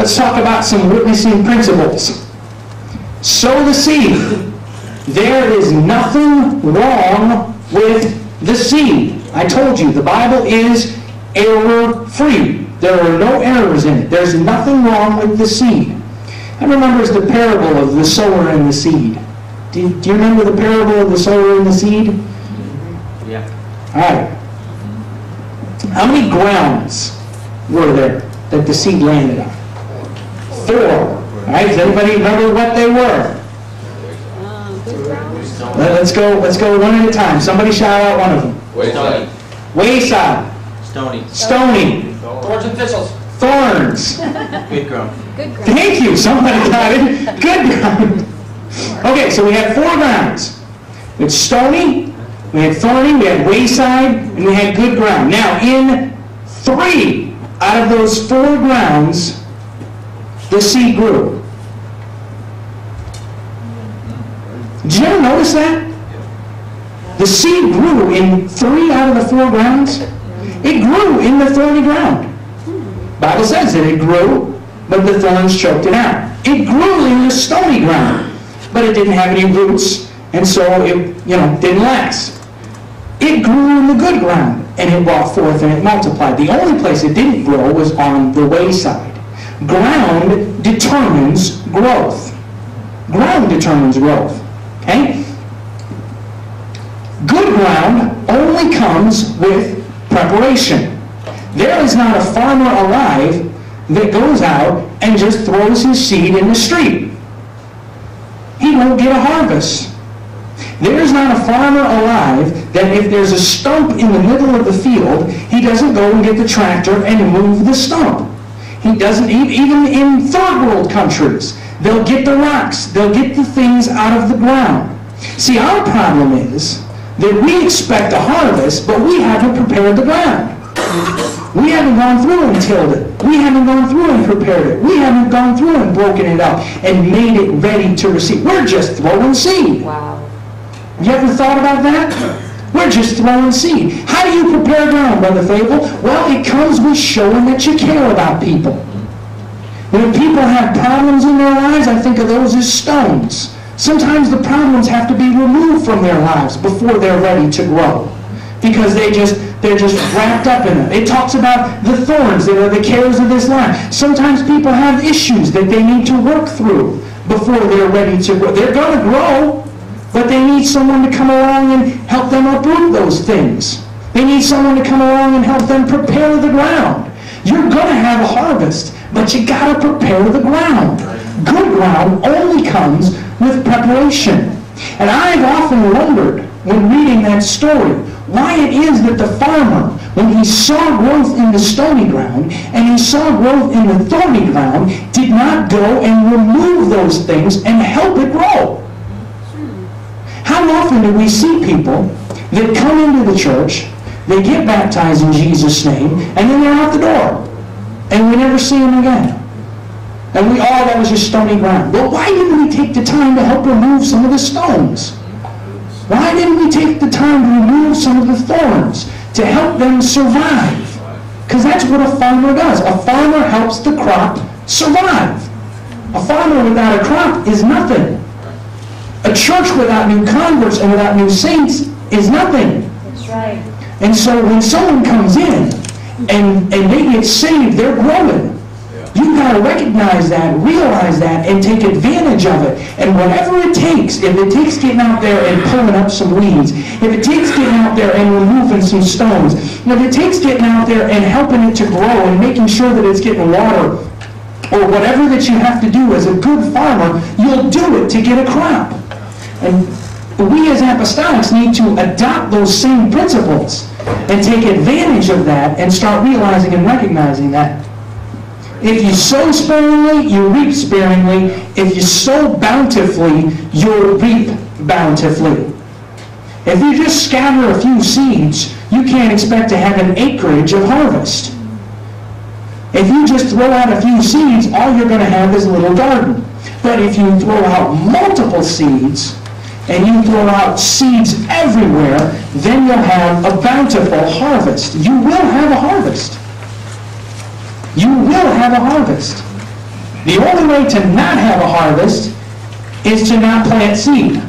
Let's talk about some witnessing principles. Sow the seed. There is nothing wrong with the seed. I told you, the Bible is error-free. There are no errors in it. There's nothing wrong with the seed. That remembers the parable of the sower and the seed. Do you remember the parable of the sower and the seed? Yeah. All right. How many grounds were there that the seed landed on? 4. All right. Does anybody remember what they were? Let's go one at a time. Somebody shout out one of them. Wayside. Wayside. Stony. Stony. Thorns and thistles. Thorns. Good ground. Good ground. Thank you. Somebody got it. Good ground. Okay, so we had 4 grounds. We had stony, we had thorny, we had wayside, and we had good ground. Now, in 3 out of those 4 grounds, the seed grew. Did you ever notice that? The seed grew in 3 out of the 4 grounds. It grew in the thorny ground. The Bible says that it grew, but the thorns choked it out. It grew in the stony ground, but it didn't have any roots, and so it didn't last. It grew in the good ground, and it brought forth and it multiplied. The only place it didn't grow was on the wayside. Ground determines growth. Ground determines growth. Okay? Good ground only comes with preparation. There is not a farmer alive that goes out and just throws his seed in the street. He won't get a harvest. There is not a farmer alive that if there's a stump in the middle of the field, he doesn't go and get the tractor and move the stump. He doesn't, even in third world countries, they'll get the rocks, they'll get the things out of the ground. See, our problem is that we expect a harvest, but we haven't prepared the ground. We haven't gone through and tilled it. We haven't gone through and prepared it. We haven't gone through and broken it up and made it ready to receive. We're just throwing seed. Wow. You ever thought about that? We're just throwing seed. How do you prepare ground, Brother Favel? Well, it comes with showing that you care about people. When people have problems in their lives, I think of those as stones. Sometimes the problems have to be removed from their lives before they're ready to grow, because they're just wrapped up in them. It talks about the thorns that are the cares of this life. Sometimes people have issues that they need to work through before they're ready to grow. They're going to grow, but they need someone to come along and help them uproot those things. They need someone to come along and help them prepare the ground. You're going to have a harvest, but you got to prepare the ground. Good ground only comes with preparation. And I've often wondered, when reading that story, why it is that the farmer, when he saw growth in the stony ground and he saw growth in the thorny ground, did not go and remove those things and help it grow. How often do we see people that come into the church, they get baptized in Jesus' name, and then they're out the door, and we never see them again? And that was just stony ground. Well, why didn't we take the time to help remove some of the stones? Why didn't we take the time to remove some of the thorns to help them survive? Because that's what a farmer does. A farmer helps the crop survive. A farmer without a crop is nothing. A church without new converts and without new saints is nothing. That's right. And so when someone comes in and they get saved, they're growing. You've got to recognize that, realize that, and take advantage of it. And whatever it takes, if it takes getting out there and pulling up some weeds, if it takes getting out there and removing some stones, if it takes getting out there and helping it to grow and making sure that it's getting water, or whatever that you have to do as a good farmer, you'll do it to get a crop. And we as apostolics need to adopt those same principles and take advantage of that and start realizing and recognizing that. If you sow sparingly, you reap sparingly. If you sow bountifully, you'll reap bountifully. If you just scatter a few seeds, you can't expect to have an acreage of harvest. If you just throw out a few seeds, all you're going to have is a little garden. But if you throw out multiple seeds, and you throw out seeds everywhere, then you'll have a bountiful harvest. You will have a harvest. You will have a harvest. The only way to not have a harvest is to not plant seed.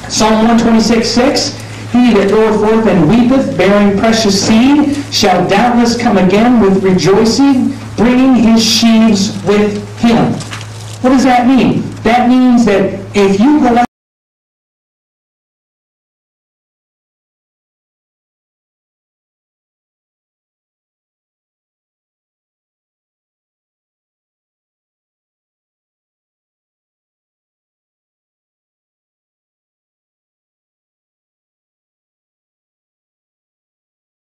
Psalm 126:6, he that goeth forth and weepeth, bearing precious seed, shall doubtless come again with rejoicing, bringing his sheaves with him. What does that mean? That means that if you go